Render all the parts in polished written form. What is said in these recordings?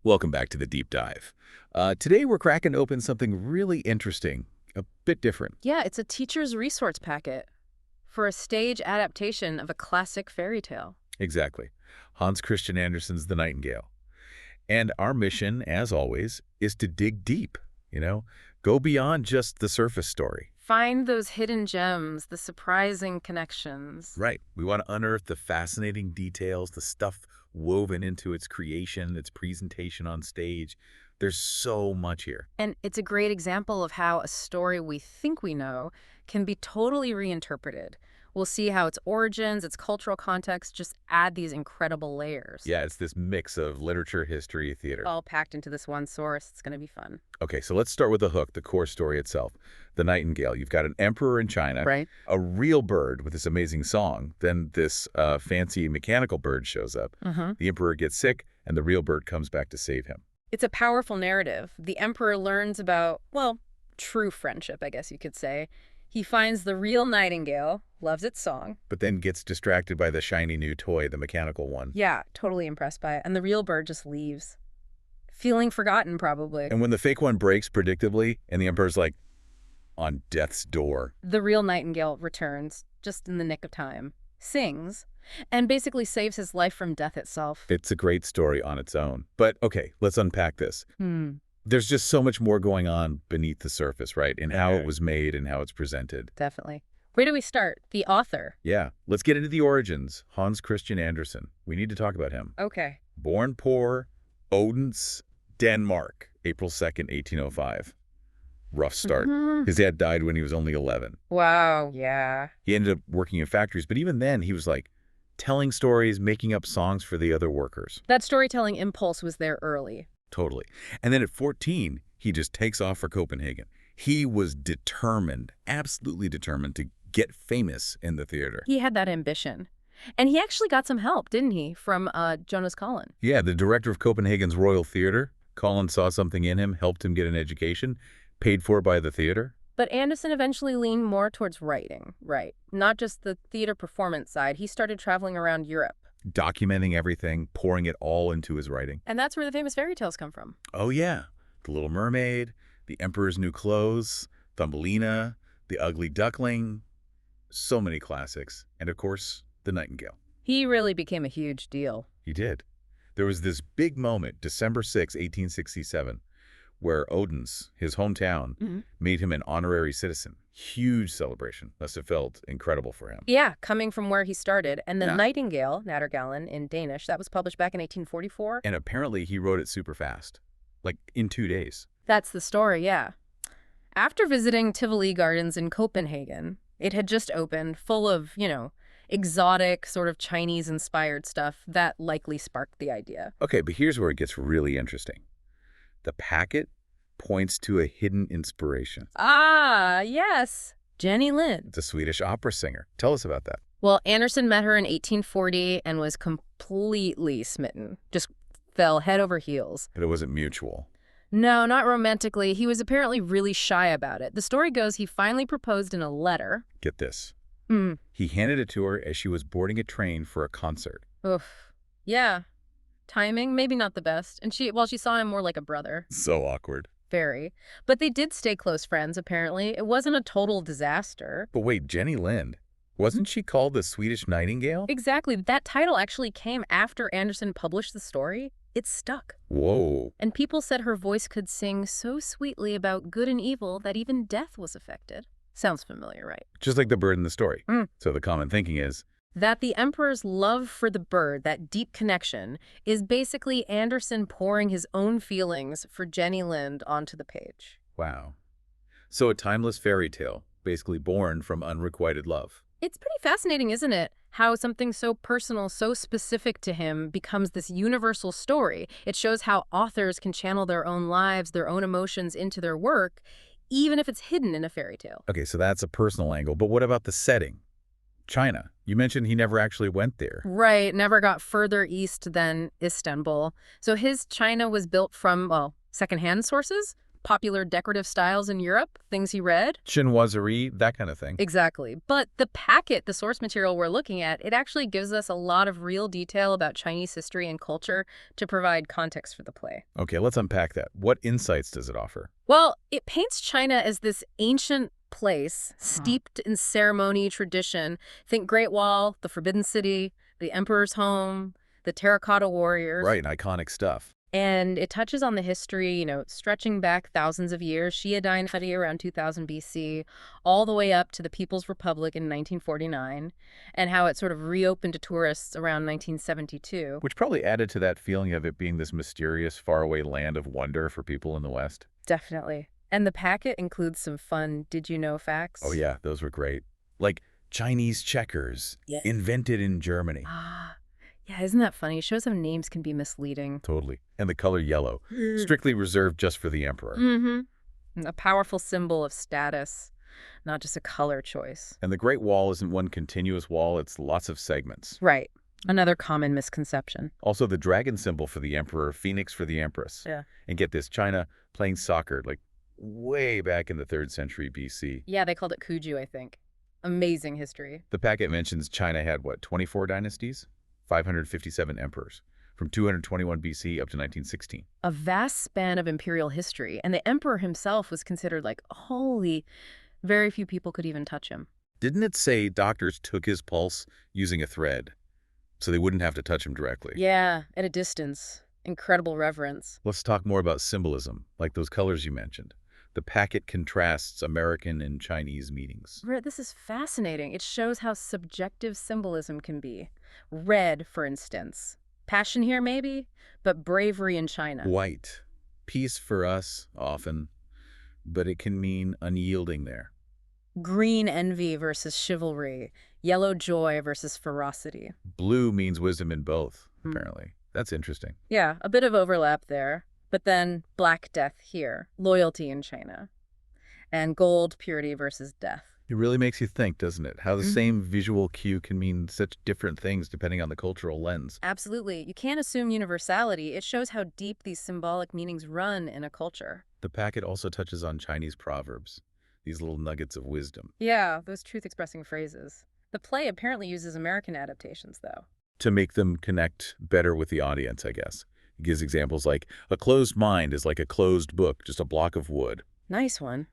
Welcome back to the deep dive. Today we're cracking open something really interesting, a bit different. Yeah, it's a teacher's resource packet for a stage adaptation of a classic fairy tale. Exactly. Hans Christian Andersen's The Nightingale. And our mission, as always, is to dig deep, go beyond just the surface story. Find those hidden gems, the surprising connections. Right. We want to unearth the fascinating details, the stuff woven into its creation, its presentation on stage. There's so much here. And it's a great example of how a story we think we know can be totally reinterpreted. We'll see how its origins, its cultural context just add these incredible layers. Yeah, it's this mix of literature, history, theater. All packed into this one source. It's going to be fun. Okay, so let's start with the hook, the core story itself. The Nightingale. You've got an emperor in China, Right. a real bird with this amazing song. Then this fancy mechanical bird shows up. The emperor gets sick, and the real bird comes back to save him. It's a powerful narrative. The emperor learns about, well, true friendship, I guess you could say. He finds the real nightingale, loves its song. But then gets distracted by the shiny new toy, the mechanical one. Yeah, totally impressed by it. And the real bird just leaves. Feeling forgotten, probably. And when the fake one breaks predictably, and the emperor's like, on death's door. The real nightingale returns, just in the nick of time, sings, and basically saves his life from death itself. It's a great story on its own. But okay, let's unpack this. There's just so much more going on beneath the surface, right? In how it was made and how it's presented. Definitely. Where do we start? The author. Yeah, let's get into the origins. Hans Christian Andersen. We need to talk about him. Okay. Born poor, Odense, Denmark, April 2nd, 1805. Rough start. His dad died when he was only 11. Wow, yeah. He ended up working in factories, but even then he was like telling stories, making up songs for the other workers. That storytelling impulse was there early. Totally. And then at 14, he just takes off for Copenhagen. He was determined, absolutely determined to get famous in the theater. He had that ambition. And he actually got some help, didn't he, from Jonas Collin? Yeah, the director of Copenhagen's Royal Theater, Collin saw something in him, helped him get an education, paid for by the theater. But Andersen eventually leaned more towards writing, right? Not just the theater performance side. He started traveling around Europe. Documenting everything, pouring it all into his writing. And that's where the famous fairy tales come from. Oh, yeah. The Little Mermaid, The Emperor's New Clothes, Thumbelina, The Ugly Duckling. So many classics. And, of course, The Nightingale. He really became a huge deal. He did. There was this big moment, December 6, 1867, where Odense, his hometown, made him an honorary citizen. Huge celebration. Must have felt incredible for him. Yeah, coming from where he started. And the Yeah. Nightingale, Nattergallen in Danish, that was published back in 1844. And apparently he wrote it super fast, like in 2 days. That's the story, yeah. After visiting Tivoli Gardens in Copenhagen, it had just opened, full of, exotic, sort of Chinese-inspired stuff that likely sparked the idea. Okay, but here's where it gets really interesting. The packet points to a hidden inspiration. Ah, yes. Jenny Lind. The Swedish opera singer. Tell us about that. Well, Andersen met her in 1840 and was completely smitten. Just fell head over heels. But it wasn't mutual. No, not romantically. He was apparently really shy about it. The story goes he finally proposed in a letter. Get this. He handed it to her as she was boarding a train for a concert. Oof. Yeah. Timing, maybe not the best. And she saw him more like a brother. So awkward. Very. But they did stay close friends, apparently. It wasn't a total disaster. But wait, Jenny Lind, wasn't she called the Swedish Nightingale? Exactly. That title actually came after Andersen published the story. It stuck. Whoa. And people said her voice could sing so sweetly about good and evil that even death was affected. Sounds familiar, right? Just like the bird in the story. So the common thinking is that the emperor's love for the bird, that deep connection, is basically Andersen pouring his own feelings for Jenny Lind onto the page. wow. So a timeless fairy tale, basically born from unrequited love. It's pretty fascinating, isn't it? How something so personal, so specific to him becomes this universal story. It shows how authors can channel their own lives, their own emotions into their work, even if it's hidden in a fairy tale. Okay, so that's a personal angle. But what about the setting? China. You mentioned he never actually went there. Right, never got further east than Istanbul. So his China was built from, secondhand sources, popular decorative styles in Europe, things he read. Chinoiserie, that kind of thing. Exactly. But the packet, the source material we're looking at, it actually gives us a lot of real detail about Chinese history and culture to provide context for the play. Okay, let's unpack that. What insights does it offer? Well, it paints China as this ancient place steeped in ceremony, tradition. Think Great Wall, the Forbidden City, the Emperor's Home, the Terracotta Warriors. Right, iconic stuff. And it touches on the history, stretching back thousands of years, Xia Dynasty around 2000 BC, all the way up to the People's Republic in 1949, and how it sort of reopened to tourists around 1972. Which probably added to that feeling of it being this mysterious, faraway land of wonder for people in the West. Definitely. And the packet includes some fun did-you-know facts. Oh yeah, those were great. Like Chinese checkers, invented in Germany. Yeah, isn't that funny? It shows how names can be misleading. Totally. And the color yellow, strictly reserved just for the emperor. Mm-hmm. A powerful symbol of status, not just a color choice. And the Great Wall isn't one continuous wall, it's lots of segments. Right. Another common misconception. Also, the dragon symbol for the emperor, phoenix for the empress. Yeah. And get this, China playing soccer, like way back in the 3rd century BC. Yeah, they called it Kuju, I think. Amazing history. The packet mentions China had, 24 dynasties? 557 emperors, from 221 BC up to 1916. A vast span of imperial history, and the emperor himself was considered like holy. Very few people could even touch him. Didn't it say doctors took his pulse using a thread, so they wouldn't have to touch him directly? Yeah, at a distance. Incredible reverence. Let's talk more about symbolism, like those colors you mentioned. The packet contrasts American and Chinese meanings. This is fascinating. It shows how subjective symbolism can be. Red, for instance. Passion here, maybe, but bravery in China. White. Peace for us, often, but it can mean unyielding there. Green, envy versus chivalry. Yellow, joy versus ferocity. Blue means wisdom in both, apparently. That's interesting. Yeah, a bit of overlap there. But then black death here, loyalty in China. And gold, purity versus death. It really makes you think, doesn't it? How the same visual cue can mean such different things depending on the cultural lens. Absolutely. You can't assume universality. It shows how deep these symbolic meanings run in a culture. The packet also touches on Chinese proverbs, these little nuggets of wisdom. Yeah, those truth-expressing phrases. The play apparently uses American adaptations, though. To make them connect better with the audience, I guess. It gives examples like, a closed mind is like a closed book, just a block of wood. Nice one.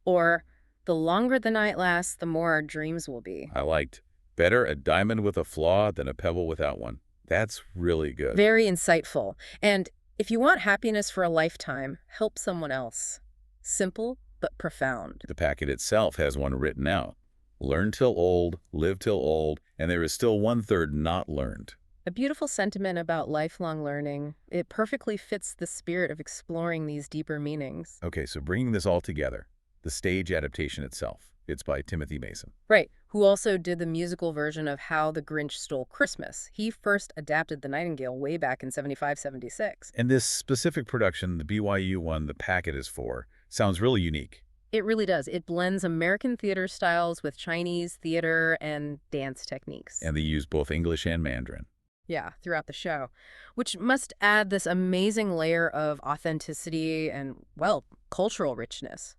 Or, the longer the night lasts, the more our dreams will be. I liked, better a diamond with a flaw than a pebble without one. That's really good. Very insightful. And if you want happiness for a lifetime, help someone else. Simple, but profound. The packet itself has one written out. Learn till old, live till old, and there is still 1/3 not learned. A beautiful sentiment about lifelong learning. It perfectly fits the spirit of exploring these deeper meanings. Okay, so bringing this all together, the stage adaptation itself. It's by Timothy Mason. Right, who also did the musical version of How the Grinch Stole Christmas. He first adapted the Nightingale way back in 75-76. And this specific production, the BYU one the packet is for, sounds really unique. It really does. It blends American theater styles with Chinese theater and dance techniques. And they use both English and Mandarin. Yeah, throughout the show, which must add this amazing layer of authenticity and, well, cultural richness.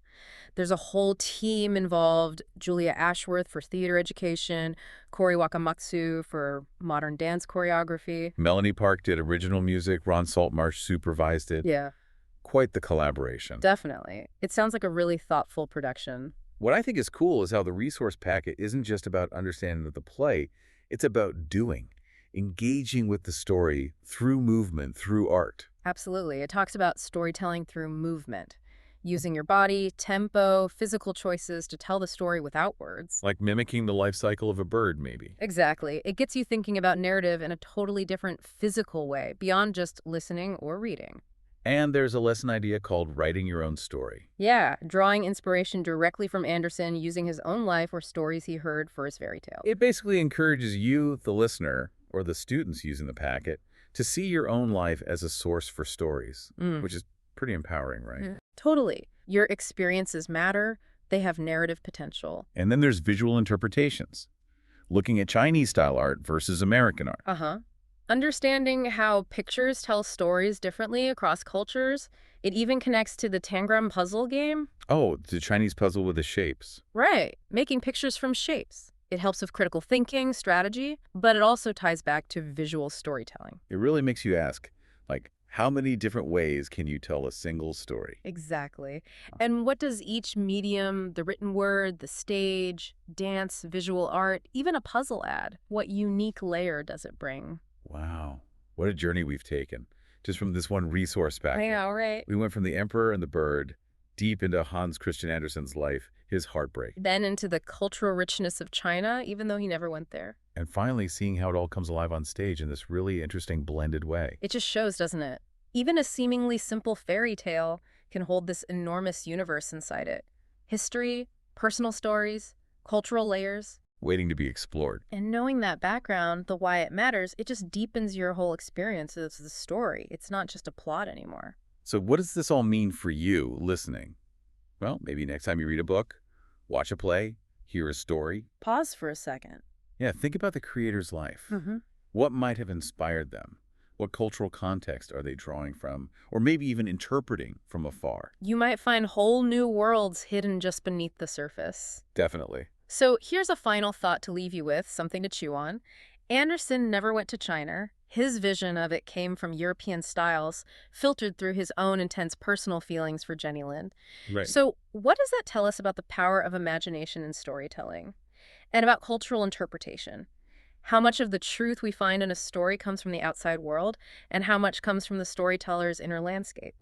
There's a whole team involved: Julia Ashworth for theater education, Kori Wakamatsu for modern dance choreography. Melanie Park did original music, Ron Saltmarsh supervised it. Yeah. Quite the collaboration. Definitely. It sounds like a really thoughtful production. What I think is cool is how the resource packet isn't just about understanding the play, it's about doing. Engaging with the story through movement, through art. Absolutely. It talks about storytelling through movement, using your body, tempo, physical choices to tell the story without words. Like mimicking the life cycle of a bird, maybe. Exactly. It gets you thinking about narrative in a totally different physical way, beyond just listening or reading. And there's a lesson idea called writing your own story. Yeah, drawing inspiration directly from Andersen, using his own life or stories he heard for his fairy tale. It basically encourages you, the listener, or the students using the packet, to see your own life as a source for stories, which is pretty empowering, right? Totally. Your experiences matter. They have narrative potential. And then there's visual interpretations. Looking at Chinese-style art versus American art. Uh-huh. Understanding how pictures tell stories differently across cultures, it even connects to the Tangram puzzle game. Oh, the Chinese puzzle with the shapes. Right, making pictures from shapes. It helps with critical thinking, strategy, but it also ties back to visual storytelling. It really makes you ask, like, how many different ways can you tell a single story? Exactly. And what does each medium, the written word, the stage, dance, visual art, even a puzzle add? What unique layer does it bring? Wow, what a journey we've taken. Just from this one resource I packet. know, right? We went from the Emperor and the Bird, deep into Hans Christian Andersen's life, his heartbreak, Then into the cultural richness of China, even though he never went there. and finally seeing how it all comes alive on stage in this really interesting blended way. It just shows, doesn't it? Even a seemingly simple fairy tale can hold this enormous universe inside it. History, personal stories, cultural layers. Waiting to be explored. And knowing that background, the why it matters, it just deepens your whole experience of the story. It's not just a plot anymore. So what does this all mean for you listening? Well, maybe next time you read a book, watch a play, hear a story. Pause for a second. Yeah, think about the creator's life. Mm-hmm. What might have inspired them? What cultural context are they drawing from? Or maybe even interpreting from afar? You might find whole new worlds hidden just beneath the surface. Definitely. So here's a final thought to leave you with, something to chew on. Anderson never went to China. His vision of it came from European styles, filtered through his own intense personal feelings for Jenny Lind. Right. So what does that tell us about the power of imagination in storytelling? And about cultural interpretation? How much of the truth we find in a story comes from the outside world, and how much comes from the storyteller's inner landscape?